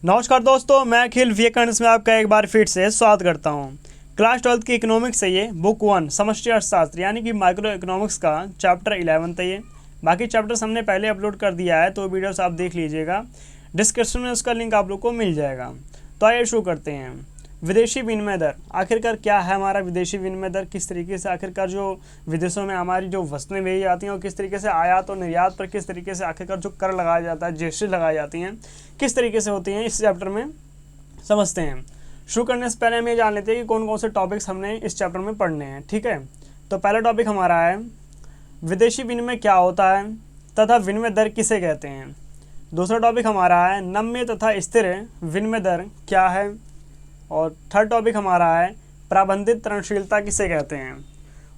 नमस्कार दोस्तों, मैं अखिल वीएकर्स में आपका एक बार फिर से स्वागत करता हूं। क्लास 12th की इकोनॉमिक्स से ये बुक 1 समष्टि अर्थशास्त्र यानी कि माइक्रो इकोनॉमिक्स का चैप्टर 11 है ये। बाकी चैप्टर्स हमने पहले अपलोड कर दिया है, तो वीडियोस आप देख लीजिएगा। डिस्क्रिप्शन में उसका लिंक आप लोग को मिल जाएगा। तो आइए शुरू करते हैं। विदेशी विनिमय दर आखिरकार क्या है? हमारा विदेशी विनिमय दर किस तरीके से आखिरकार जो विदेशों में हमारी जो वस्तुएं भेजी जाती हैं और किस तरीके से आयात और निर्यात पर किस तरीके से आखिरकार जो कर लगाया जाता है, जीएसटी लगाई जाती हैं, किस तरीके से होती हैं, इस चैप्टर में समझते हैं। शुरू करने से पहले हम ये जान लेते हैं कि कौन कौन से टॉपिक्स हमने इस चैप्टर में पढ़ने हैं। ठीक है, तो पहला टॉपिक हमारा है विदेशी विनिमय क्या होता है तथा विनिमय दर किसे कहते हैं। दूसरा टॉपिक हमारा है नम्य तथा स्थिर विनिमय दर क्या है। और थर्ड टॉपिक हमारा है प्रबंधित ऋणशीलता किसे कहते हैं।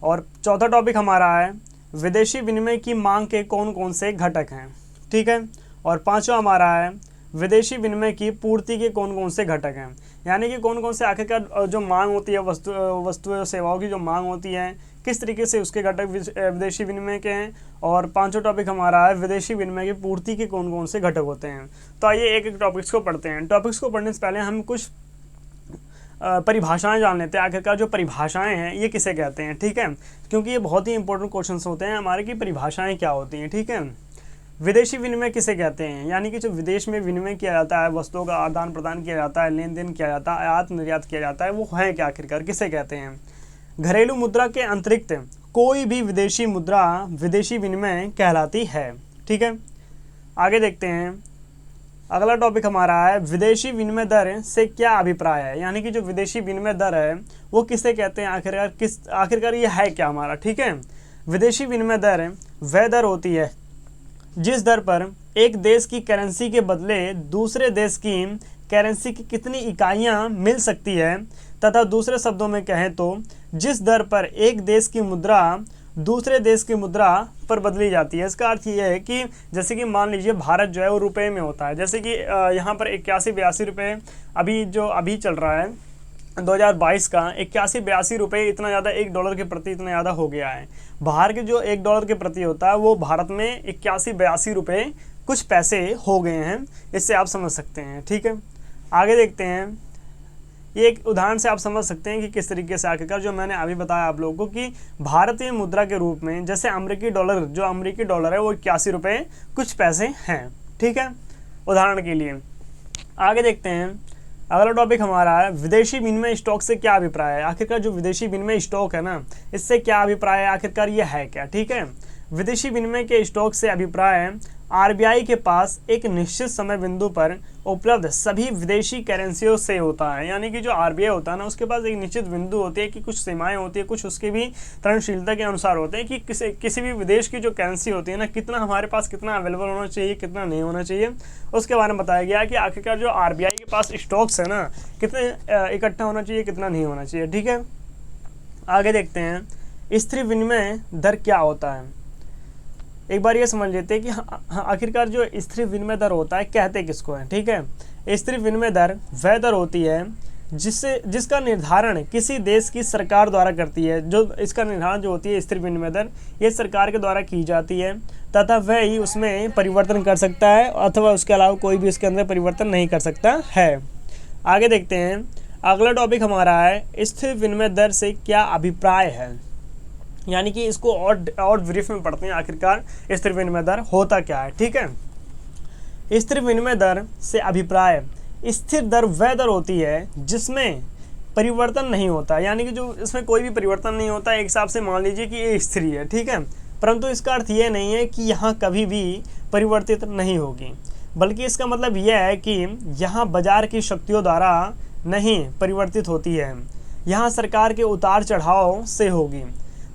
और चौथा टॉपिक हमारा है विदेशी विनिमय की मांग के कौन कौन से घटक हैं। ठीक है, और पांचवा हमारा है विदेशी विनिमय की पूर्ति के कौन कौन से घटक हैं, यानी कि कौन कौन से आखिरकार जो मांग होती है वस्तु और सेवाओं की जो मांग होती है, किस तरीके से उसके घटक विदेशी विनिमय के हैं। और पांचवा टॉपिक हमारा है विदेशी विनिमय की पूर्ति के कौन कौन से घटक होते हैं। तो आइए एक एक टॉपिक्स को पढ़ते हैं। टॉपिक्स को पढ़ने से पहले हम कुछ परिभाषाएं जान लेते हैं। आखिरकार जो परिभाषाएं हैं ये किसे कहते हैं। ठीक है, क्योंकि ये बहुत ही इंपॉर्टेंट क्वेश्चंस होते हैं हमारे की परिभाषाएं क्या होती हैं। ठीक है, विदेशी विनिमय किसे कहते हैं, यानी कि जो विदेश में विनिमय किया जाता है, वस्तुओं का आदान प्रदान किया जाता है, लेन देन किया जाता है, आयात निर्यात किया जाता है, वो है क्या आखिरकार, किसे कहते हैं। घरेलू मुद्रा के अतिरिक्त कोई भी विदेशी मुद्रा विदेशी विनिमय कहलाती है। ठीक है, आगे देखते हैं। अगला टॉपिक हमारा है विदेशी विनिमय दर से क्या अभिप्राय है, यानी कि जो विदेशी विनिमय दर है वो किसे कहते हैं, आखिरकार ये है क्या हमारा। ठीक है, विदेशी विनिमय दर वह दर होती है जिस दर पर एक देश की करेंसी के बदले दूसरे देश की करेंसी की कितनी इकाइयां मिल सकती है, तथा दूसरे शब्दों में कहें तो जिस दर पर एक देश की मुद्रा दूसरे देश की मुद्रा पर बदली जाती है। इसका अर्थ ये है कि जैसे कि मान लीजिए भारत जो है वो रुपए में होता है, जैसे कि यहाँ पर 81-82 रुपये अभी चल रहा है 2022 का 81-82 रुपये, इतना ज़्यादा $1 के प्रति इतना ज़्यादा हो गया है। बाहर के जो $1 के प्रति होता है वो भारत में 81-82 रुपये कुछ पैसे हो गए हैं, इससे आप समझ सकते हैं। ठीक है, आगे देखते हैं। ये एक उदाहरण से आप समझ सकते हैं कि किस तरीके से आखिरकार जो मैंने अभी बताया आप लोगों को कि भारतीय मुद्रा के रूप में जैसे अमेरिकी डॉलर है वो 81 रुपये कुछ पैसे हैं। ठीक है, उदाहरण के लिए। आगे देखते हैं। अगला टॉपिक हमारा है विदेशी विनिमय स्टॉक से क्या अभिप्राय है। आखिरकार जो विदेशी विनिमय स्टॉक है ना, इससे क्या अभिप्राय है, आखिरकार ये है क्या। ठीक है, विदेशी विनिमय के स्टॉक से अभिप्राय है आरबीआई के पास एक निश्चित समय बिंदु पर उपलब्ध सभी विदेशी करेंसियों से होता है, यानी कि जो आरबीआई होता है ना उसके पास एक निश्चित बिंदु होती है कि कुछ सीमाएं होती है, कुछ उसके भी ऋणशीलता के अनुसार होते हैं कि किसी भी विदेश की जो करेंसी होती है ना, कितना हमारे पास कितना अवेलेबल होना चाहिए, कितना नहीं होना चाहिए, उसके बारे में बताया गया है कि आखिरकार जो आरबीआई के पास स्टॉक्स है ना कितने इकट्ठा होना चाहिए, कितना नहीं होना चाहिए। ठीक है, आगे देखते हैं स्थिर विनिमय दर क्या होता है। एक बार ये समझ लेते हैं कि आखिरकार जो स्थिर विनिमय दर होता है कहते किसको है। ठीक है, स्थिर विनिमय दर वह दर होती है जिसका निर्धारण किसी देश की सरकार द्वारा करती है। जो इसका निर्धारण जो होती है स्थिर विनिमय दर, ये सरकार के द्वारा की जाती है तथा वह ही उसमें परिवर्तन कर सकता है अथवा उसके अलावा कोई भी उसके अंदर परिवर्तन नहीं कर सकता है। आगे देखते हैं। अगला टॉपिक हमारा है स्थिर विनिमय दर से क्या अभिप्राय है, यानी कि इसको और ब्रीफ में पढ़ते हैं आखिरकार स्थिर विनिमय दर होता क्या है। ठीक है, स्थिर विनिमय दर से अभिप्राय स्थिर दर वह दर होती है जिसमें परिवर्तन नहीं होता, यानी कि जो इसमें कोई भी परिवर्तन नहीं होता। एक हिसाब से मान लीजिए कि ये स्थिर है। ठीक है, परंतु इसका अर्थ ये नहीं है कि यहाँ कभी भी परिवर्तित नहीं होगी, बल्कि इसका मतलब यह है कि यहाँ बाजार की शक्तियों द्वारा नहीं परिवर्तित होती है, यहाँ सरकार के उतार चढ़ाव से होगी।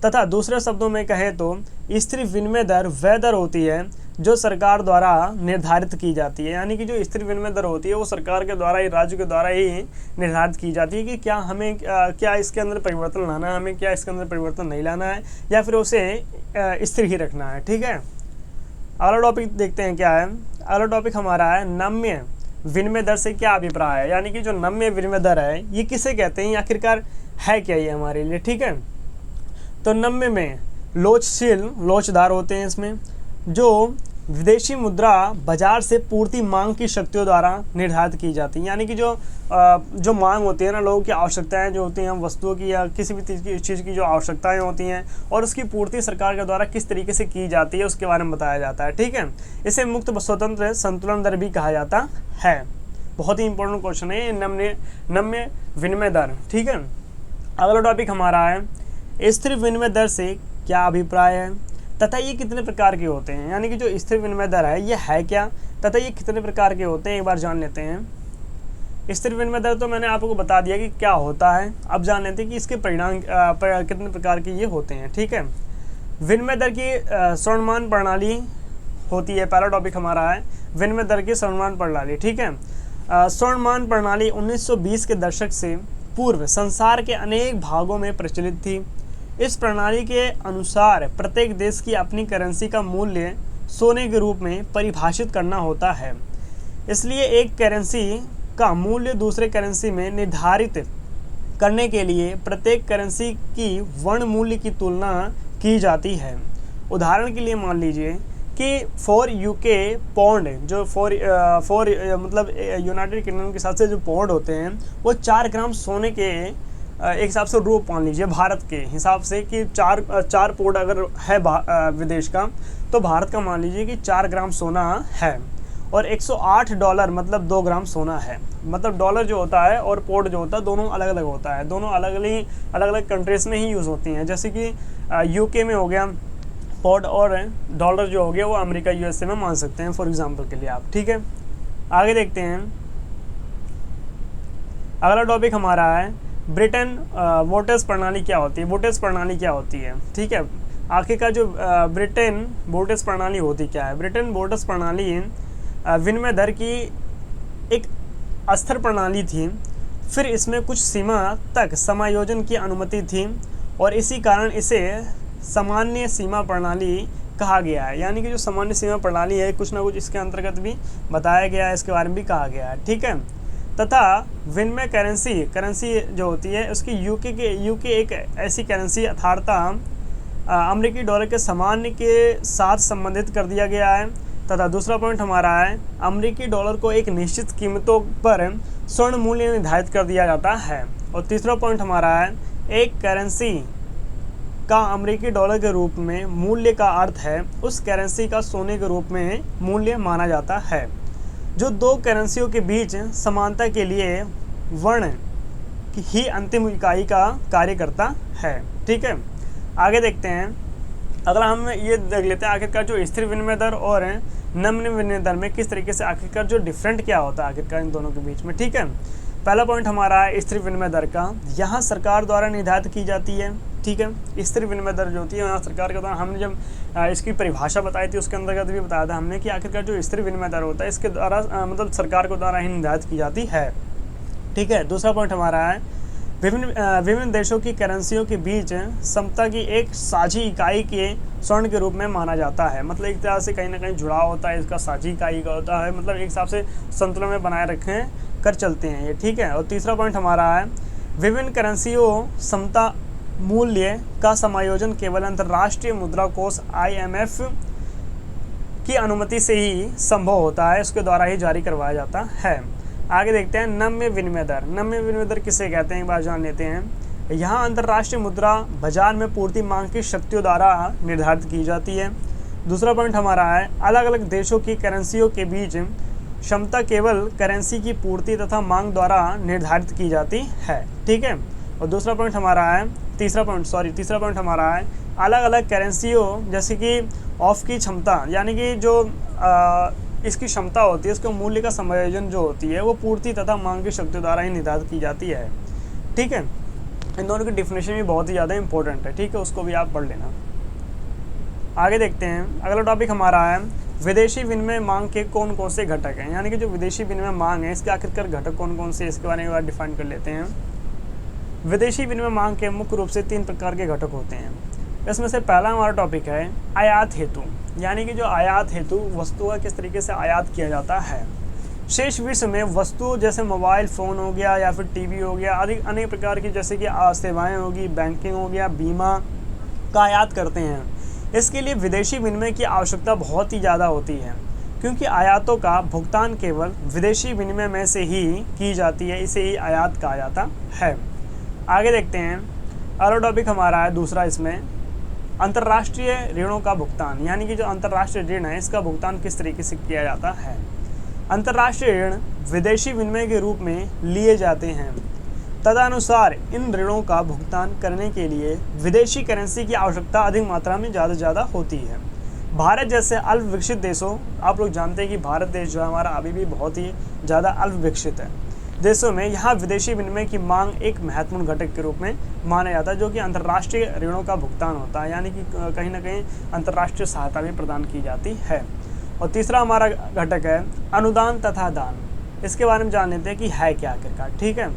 तथा दूसरे शब्दों में कहें तो स्थिर विनिमय दर वह दर होती है जो सरकार द्वारा निर्धारित की जाती है, यानी कि जो स्थिर विनिमय दर होती है वो सरकार के द्वारा ही, राज्य के द्वारा ही निर्धारित की जाती है कि क्या हमें क्या इसके अंदर परिवर्तन लाना है, हमें क्या इसके अंदर परिवर्तन नहीं लाना है, या फिर उसे स्थिर ही रखना है। ठीक है, अगला टॉपिक देखते हैं क्या है। अगला टॉपिक हमारा है नम्य विनिमय दर से क्या अभिप्राय है, यानी कि जो नम्य विनिमय दर है ये किसे कहते हैं, आखिरकार है क्या ये हमारे लिए। ठीक है, तो नम्य में लोचदार होते हैं इसमें, जो विदेशी मुद्रा बाजार से पूर्ति मांग की शक्तियों द्वारा निर्धारित की जाती है। यानी कि जो मांग होती है ना, लोगों की आवश्यकताएं जो होती हैं वस्तुओं की या किसी भी चीज़ की जो आवश्यकताएं होती हैं और उसकी पूर्ति सरकार के द्वारा किस तरीके से की जाती है उसके बारे में बताया जाता है। ठीक है, इसे मुक्त स्वतंत्र संतुलन दर भी कहा जाता है। बहुत ही इंपॉर्टेंट क्वेश्चन है नम्य विनिमय दर। ठीक है, अगला टॉपिक हमारा है स्थिर विनिमय दर से क्या अभिप्राय है तथा ये कितने प्रकार के होते हैं। यानी कि जो स्थिर विनिमय दर है ये है क्या तथा ये कितने प्रकार के होते हैं, एक बार जान लेते हैं। स्थिर विनिमय दर तो मैंने आपको बता दिया कि क्या होता है, अब जान लेते हैं कि इसके परिणाम कितने प्रकार के ये होते हैं। ठीक है, विनिमय दर की स्वर्णमान प्रणाली होती है। पहला टॉपिक हमारा है विनिमय दर की स्वर्णमान प्रणाली। ठीक है, स्वर्णमान प्रणाली 1920 के दशक से पूर्व संसार के अनेक भागों में प्रचलित थी। इस प्रणाली के अनुसार प्रत्येक देश की अपनी करेंसी का मूल्य सोने के रूप में परिभाषित करना होता है। इसलिए एक करेंसी का मूल्य दूसरे करेंसी में निर्धारित करने के लिए प्रत्येक करेंसी की वर्ण मूल्य की तुलना की जाती है। उदाहरण के लिए मान लीजिए कि फॉर यूके पौंड, जो फॉर मतलब यूनाइटेड किंगडम के हिसाब से जो पौंड होते हैं वो 4 ग्राम सोने के एक हिसाब से रूप मान लीजिए भारत के हिसाब से कि 4 पौंड अगर है विदेश का, तो भारत का मान लीजिए कि 4 ग्राम सोना है। और 108 डॉलर मतलब 2 ग्राम सोना है। मतलब डॉलर जो होता है और पौंड जो होता है दोनों अलग अलग होता है, दोनों अलग अलग कंट्रीज़ में ही यूज़ होती हैं। जैसे कि यूके में हो गया पौंड और डॉलर जो हो गया वो अमेरिका यूएसए में मान सकते हैं फॉर एग्जांपल के लिए आप। ठीक है, आगे देखते हैं। अगला टॉपिक हमारा है ब्रिटेन वोटर्स प्रणाली क्या होती है। वोटर्स प्रणाली क्या होती है, ठीक है, आखिरकार जो ब्रिटेन वोटर्स प्रणाली होती क्या है। ब्रिटेन वोटर्स प्रणाली विनिमय दर की एक अस्थिर प्रणाली थी, फिर इसमें कुछ सीमा तक समायोजन की अनुमति थी और इसी कारण इसे सामान्य सीमा प्रणाली कहा गया है। यानी कि जो सामान्य सीमा प्रणाली है कुछ ना कुछ इसके अंतर्गत भी बताया गया है, इसके बारे में भी कहा गया है। ठीक है, तथा विनिमय करेंसी जो होती है उसकी यूके एक ऐसी करेंसी अर्थात अमेरिकी डॉलर के सामान्य के साथ संबंधित कर दिया गया है। तथा दूसरा पॉइंट हमारा है अमेरिकी डॉलर को एक निश्चित कीमतों पर स्वर्ण मूल्य निर्धारित कर दिया जाता है। और तीसरा पॉइंट हमारा है एक करेंसी का अमेरिकी डॉलर के रूप में मूल्य का अर्थ है उस करेंसी का सोने के रूप में मूल्य माना जाता है। जो दो करेंसियों के बीच समानता के लिए वर्ण की ही अंतिम इकाई का कार्य करता है। ठीक है, आगे देखते हैं। अगला हम ये देख लेते हैं आखिरकार जो स्थिर विनिमय दर और नम्य विनिमय दर में किस तरीके से आखिरकार जो डिफरेंट क्या होता है आखिरकार इन दोनों के बीच में। ठीक है, पहला पॉइंट हमारा है स्थिर विनिमय दर का, यहाँ सरकार द्वारा निर्धारित की जाती है। ठीक है, स्थिर विनिमय दर जो होती है यहाँ सरकार के द्वारा, हमने जब इसकी परिभाषा बताई थी उसके अंतर्गत भी बताया था हमने कि आखिरकार जो स्थिर विनिमय दर होता है इसके द्वारा मतलब सरकार के द्वारा ही निर्धारित की जाती है। ठीक है, दूसरा पॉइंट हमारा है विभिन्न देशों की करेंसियों के बीच समता की एक साझी इकाई के स्वर्ण के रूप में माना जाता है। मतलब एक तरह से कहीं ना कहीं जुड़ाव होता है, इसका साझी इकाई का होता है, मतलब एक हिसाब से संतुलन में बनाए रखें कर चलते हैं ये। ठीक है, और तीसरा पॉइंट हमारा है विभिन्न करेंसियों समता मूल्य का समायोजन केवल अंतर्राष्ट्रीय मुद्रा कोष IMF की अनुमति से ही संभव होता है, उसके द्वारा ही जारी करवाया जाता है। आगे देखते हैं नम्य विनिमय दर। नम्य विनिमय दर किसे कहते हैं एक बार जान लेते हैं। यहाँ अंतर्राष्ट्रीय मुद्रा बाजार में पूर्ति मांग की शक्तियों द्वारा निर्धारित की जाती है। दूसरा पॉइंट हमारा है अलग अलग देशों की करेंसियों के बीच क्षमता केवल करेंसी की पूर्ति तथा मांग द्वारा निर्धारित की जाती है। ठीक है, और दूसरा पॉइंट हमारा है तीसरा पॉइंट हमारा है अलग अलग करेंसियों जैसे कि ऑफ की क्षमता, यानी कि जो इसकी क्षमता होती है इसके मूल्य का समायोजन जो होती है वो पूर्ति तथा मांग की शक्ति द्वारा ही निर्धारित की जाती है। ठीक है, इन दोनों की डिफिनेशन भी बहुत ही ज़्यादा इंपॉर्टेंट है। ठीक है, उसको भी आप पढ़ लेना। आगे देखते हैं, अगला टॉपिक हमारा है विदेशी विनिमय मांग के कौन कौन से घटक हैं। यानी कि जो विदेशी विनिमय मांग है इसके आखिरकार घटक कौन कौन से, इसके बारे में डिफाइन कर लेते हैं। विदेशी विनिमय मांग के मुख्य रूप से 3 प्रकार के घटक होते हैं। इसमें से पहला हमारा टॉपिक है आयात हेतु, यानी कि जो आयात हेतु वस्तु का किस तरीके से आयात किया जाता है। शेष विश्व में वस्तु जैसे मोबाइल फ़ोन हो गया या फिर टीवी हो गया आदि अनेक प्रकार की जैसे कि सेवाएं होगी, बैंकिंग हो गया, बीमा का आयात करते हैं। इसके लिए विदेशी विनिमय की आवश्यकता बहुत ही ज़्यादा होती है, क्योंकि आयातों का भुगतान केवल विदेशी विनिमय में से ही की जाती है, इसे ही आयात कहा जाता है। आगे देखते हैं, अगला टॉपिक हमारा है दूसरा, इसमें अंतर्राष्ट्रीय ऋणों का भुगतान, यानी कि जो अंतर्राष्ट्रीय ऋण है इसका भुगतान किस तरीके से किया जाता है। अंतर्राष्ट्रीय ऋण विदेशी विनिमय के रूप में लिए जाते हैं, तदनुसार इन ऋणों का भुगतान करने के लिए विदेशी करेंसी की आवश्यकता अधिक मात्रा में ज़्यादा होती है। भारत जैसे अल्प विकसित देशों, आप लोग जानते हैं कि भारत देश जो है हमारा अभी भी बहुत ही ज़्यादा अल्प विकसित है देशों में, यहाँ विदेशी विनिमय की मांग एक महत्वपूर्ण घटक के रूप में माना जाता है, जो कि अंतर्राष्ट्रीय ऋणों का भुगतान होता है, यानी कि कहीं ना कहीं अंतर्राष्ट्रीय सहायता भी प्रदान की जाती है। और तीसरा हमारा घटक है अनुदान तथा दान। इसके बारे में जान लेते हैं कि है क्या आखिरकार। ठीक है,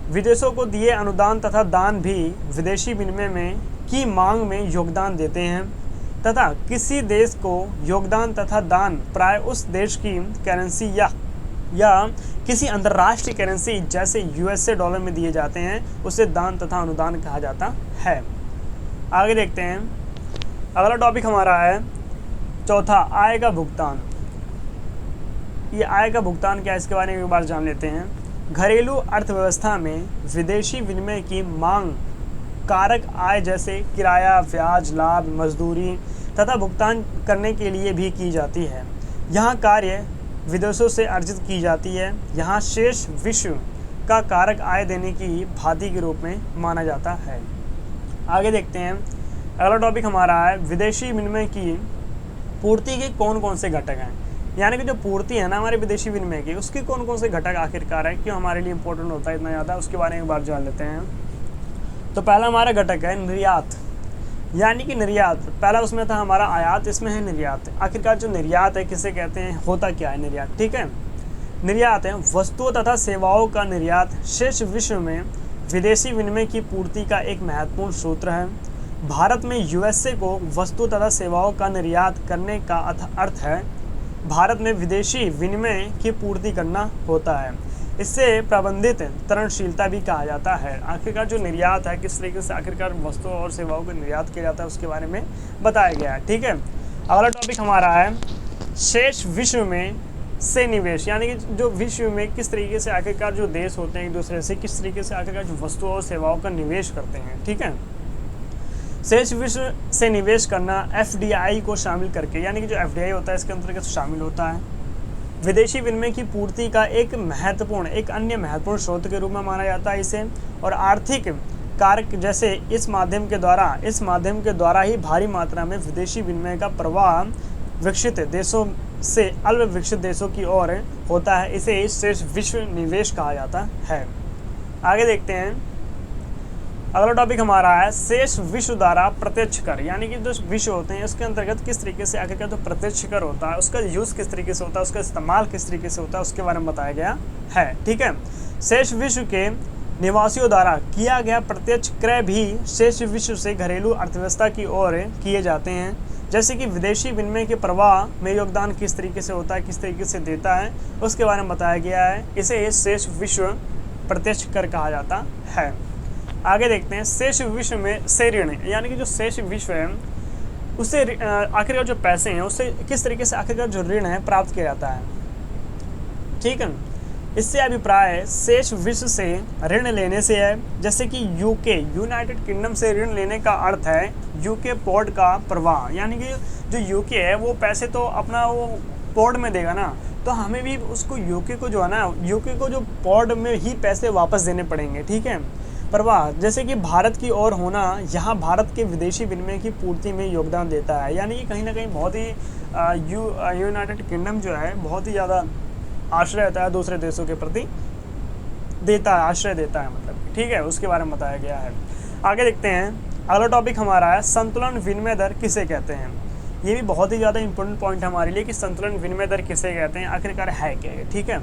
विदेशों को दिए अनुदान तथा दान भी विदेशी विनिमय में की मांग में योगदान देते हैं, तथा किसी देश को योगदान तथा दान प्राय उस देश की करेंसी या किसी अंतर्राष्ट्रीय करेंसी जैसे यूएसए डॉलर में दिए जाते हैं, उसे दान तथा अनुदान कहा जाता है। आगे देखते हैं, अगला टॉपिक हमारा है चौथा, आय का भुगतान। ये आय का भुगतान क्या है, इसके बारे में एक बार जान लेते हैं। घरेलू अर्थव्यवस्था में विदेशी विनिमय की मांग कारक आय जैसे किराया, ब्याज, लाभ, मजदूरी तथा भुगतान करने के लिए भी की जाती है। यहाँ कार्य विदेशों से अर्जित की जाती है। यहाँ शेष विश्व का कारक आय देने की भांति के रूप में माना जाता है। आगे देखते हैं, अगला टॉपिक हमारा है विदेशी विनिमय की पूर्ति के कौन कौन से घटक हैं, यानी कि जो पूर्ति है ना हमारे विदेशी विनिमय की, उसके कौन कौन से घटक आखिरकार है, क्यों हमारे लिए इंपॉर्टेंट होता है इतना ज़्यादा, उसके बारे में एक बार जान लेते हैं। तो पहला हमारा घटक है निर्यात, यानी कि निर्यात। पहला उसमें था हमारा आयात, इसमें है निर्यात। आखिरकार जो निर्यात है किसे कहते हैं, होता क्या है निर्यात। ठीक है, निर्यात है वस्तुओं तथा सेवाओं का निर्यात शेष विश्व में विदेशी विनिमय की पूर्ति का एक महत्वपूर्ण सूत्र है। भारत में यूएसए को वस्तु तथा सेवाओं का निर्यात करने का अर्थ है भारत में विदेशी विनिमय की पूर्ति करना होता है। इससे प्रबंधित तरलशीलता भी कहा जाता है। आखिरकार जो निर्यात है किस तरीके से आखिरकार वस्तुओं और सेवाओं का निर्यात किया जाता है उसके बारे में बताया गया है। ठीक है, अगला टॉपिक हमारा है शेष विश्व में से निवेश, यानी कि जो विश्व में किस तरीके से आखिरकार जो देश होते हैं एक दूसरे से किस तरीके से आखिरकार जो वस्तुओं और सेवाओं का निवेश करते हैं। ठीक है, शेष विश्व से निवेश करना एफडीआई को शामिल करके, यानी कि जो एफडीआई होता है इसके अंतर्गत शामिल होता है। विदेशी विनिमय की पूर्ति का एक अन्य महत्वपूर्ण स्रोत के रूप में माना जाता है इसे, और आर्थिक कारक जैसे इस माध्यम के द्वारा ही भारी मात्रा में विदेशी विनिमय का प्रवाह विकसित देशों से अल्प विकसित देशों की ओर होता है। इसे शेष विश्व निवेश कहा जाता है। आगे देखते हैं, अगला टॉपिक हमारा है शेष विश्व द्वारा प्रत्यक्ष कर, यानी कि जो विश्व होते हैं उसके अंतर्गत किस तरीके से आखिरकार जो प्रत्यक्ष कर होता है उसका यूज़ किस तरीके से होता है, उसका इस्तेमाल किस तरीके से होता है उसके बारे में बताया गया है। ठीक है, शेष विश्व के निवासियों द्वारा किया गया प्रत्यक्ष क्रय भी शेष विश्व से घरेलू अर्थव्यवस्था की ओर किए जाते हैं, जैसे कि विदेशी विनिमय के प्रवाह में योगदान किस तरीके से होता है, किस तरीके से देता है उसके बारे में बताया गया है। इसे शेष विश्व प्रत्यक्ष कर कहा जाता है। आगे देखते हैं, शेष विश्व में से ऋण, यानी कि जो शेष विश्व है उससे आखिरकार जो पैसे हैं उससे किस तरीके से आखिरकार जो ऋण है प्राप्त किया जाता है। ठीक है, इससे अभिप्राय शेष विश्व से ऋण लेने से है, जैसे कि यूनाइटेड किंगडम से ऋण लेने का अर्थ है यूके पोर्ट का प्रवाह, यानी कि जो यूके है वो पैसे तो अपना वो पोर्ट में देगा ना, तो हमें भी उसको यूके को जो पोर्ट में ही पैसे वापस देने पड़ेंगे। ठीक है, प्रवाह जैसे कि भारत की ओर होना यहाँ भारत के विदेशी विनिमय की पूर्ति में योगदान देता है, यानी कि कहीं ना कहीं बहुत ही यूनाइटेड किंगडम जो है बहुत ही ज़्यादा आश्रय देता है दूसरे देशों के प्रति आश्रय देता है मतलब। ठीक है, उसके बारे में बताया गया है। आगे देखते हैं, अगला टॉपिक हमारा है संतुलन विनिमय दर किसे कहते हैं। ये भी बहुत ही ज़्यादा इंपॉर्टेंट पॉइंट है हमारे लिए कि संतुलन विनिमय दर किसे कहते हैं, आखिरकार है क्या है। ठीक है,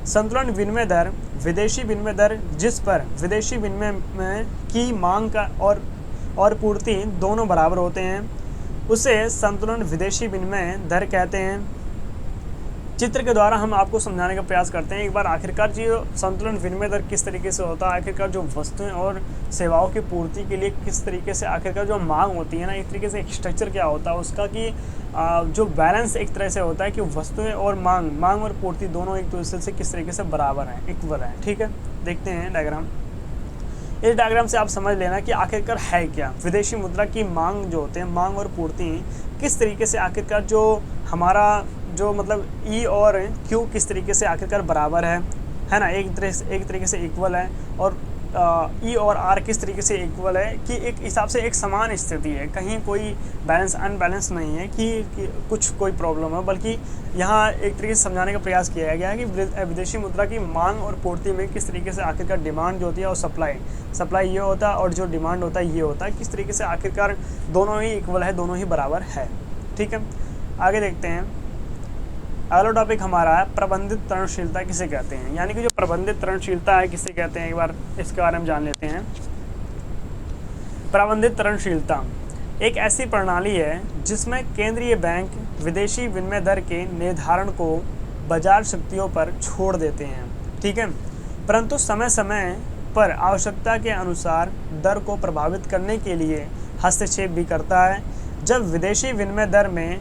संतुलन विनिमय दर विदेशी विनिमय दर जिस पर विदेशी विनिमय की मांग का और पूर्ति दोनों बराबर होते हैं उसे संतुलन विदेशी विनिमय दर कहते हैं। चित्र के द्वारा हम आपको समझाने का प्रयास करते हैं। एक बार आखिरकार जो संतुलन विनिमय दर किस तरीके से होता है, आखिरकार जो वस्तुएं और सेवाओं की पूर्ति के लिए किस तरीके से आखिरकार जो मांग होती है ना, एक तरीके से एक स्ट्रक्चर क्या होता है उसका, कि जो बैलेंस एक तरह से होता है कि वस्तुएं और मांग और पूर्ति दोनों एक दूसरे से किस तरीके से बराबर हैं, इक्वल हैं। ठीक है, देखते हैं डायग्राम। इस डायग्राम से आप समझ लेना कि आखिरकार है क्या विदेशी मुद्रा की मांग जो होते हैं, मांग और पूर्ति किस तरीके से आखिरकार जो हमारा जो मतलब ई और क्यू किस तरीके से आखिरकार बराबर है ना, एक तरीके से इक्वल है, और ई और आर किस तरीके से इक्वल है, कि एक हिसाब से एक समान स्थिति है, कहीं कोई बैलेंस अनबैलेंस नहीं है कि कुछ कोई प्रॉब्लम है, बल्कि यहाँ एक तरीके से समझाने का प्रयास किया गया है कि विदेशी मुद्रा की मांग और पूर्ति में किस तरीके से आखिरकार डिमांड जो होती है और सप्लाई ये होता है, और जो डिमांड होता है ये होता है, किस तरीके से आखिरकार दोनों ही इक्वल है, दोनों ही बराबर है। ठीक है, आगे देखते हैं। अगला टॉपिक हमारा है प्रबंधित तरणशीलता किसे कहते हैं, यानी कि जो प्रबंधित तरणशीलता है किसे कहते हैं, एक बार इसके बारे में जान लेते हैं। प्रबंधित तरणशीलता एक ऐसी प्रणाली है जिसमें केंद्रीय बैंक विदेशी विनिमय दर के निर्धारण को बाजार शक्तियों पर छोड़ देते हैं। ठीक है, परंतु समय समय पर आवश्यकता के अनुसार दर को प्रभावित करने के लिए हस्तक्षेप भी करता है। जब विदेशी विनिमय दर में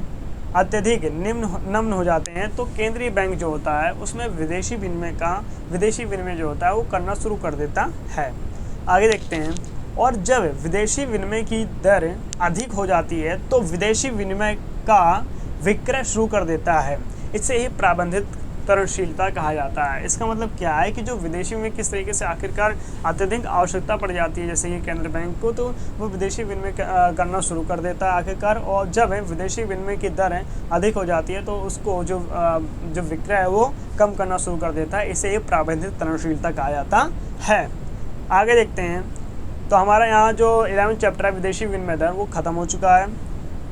अत्यधिक निम्न हो जाते हैं तो केंद्रीय बैंक जो होता है उसमें विदेशी विनिमय जो होता है वो करना शुरू कर देता है। आगे देखते हैं। और जब विदेशी विनिमय की दर अधिक हो जाती है तो विदेशी विनिमय का विक्रय शुरू कर देता है। इसे ही प्रबंधित तरणशीलता कहा जाता है। इसका मतलब क्या है कि जो विदेशी में किस तरीके से आखिरकार अत्यधिक आवश्यकता पड़ जाती है जैसे कि केंद्र बैंक को, तो वो विदेशी विनिमय करना शुरू कर देता है आखिरकार। और जब विदेशी विनिमय की दर अधिक हो जाती है तो उसको जो विक्रय है वो कम करना शुरू कर देता है। इसे प्रबंधित तरणशीलता कहा जाता है। आगे देखते हैं। तो हमारा यहाँ जो 11th चैप्टर है विदेशी विनिमय दर वो ख़त्म हो चुका है।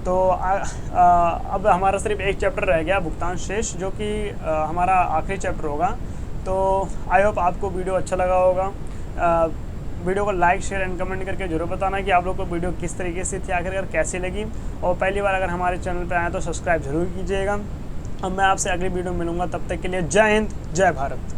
तो अब हमारा सिर्फ एक चैप्टर रह गया भुगतान शेष, जो कि हमारा आखिरी चैप्टर होगा। तो आई होप आपको वीडियो अच्छा लगा होगा। वीडियो को लाइक शेयर एंड कमेंट करके जरूर बताना कि आप लोग को वीडियो किस तरीके से थी, आखिरकार कैसी लगी। और पहली बार अगर हमारे चैनल पर आए तो सब्सक्राइब जरूर कीजिएगा। अब मैं आपसे अगली वीडियो में मिलूँगा, तब तक के लिए जय हिंद जय भारत।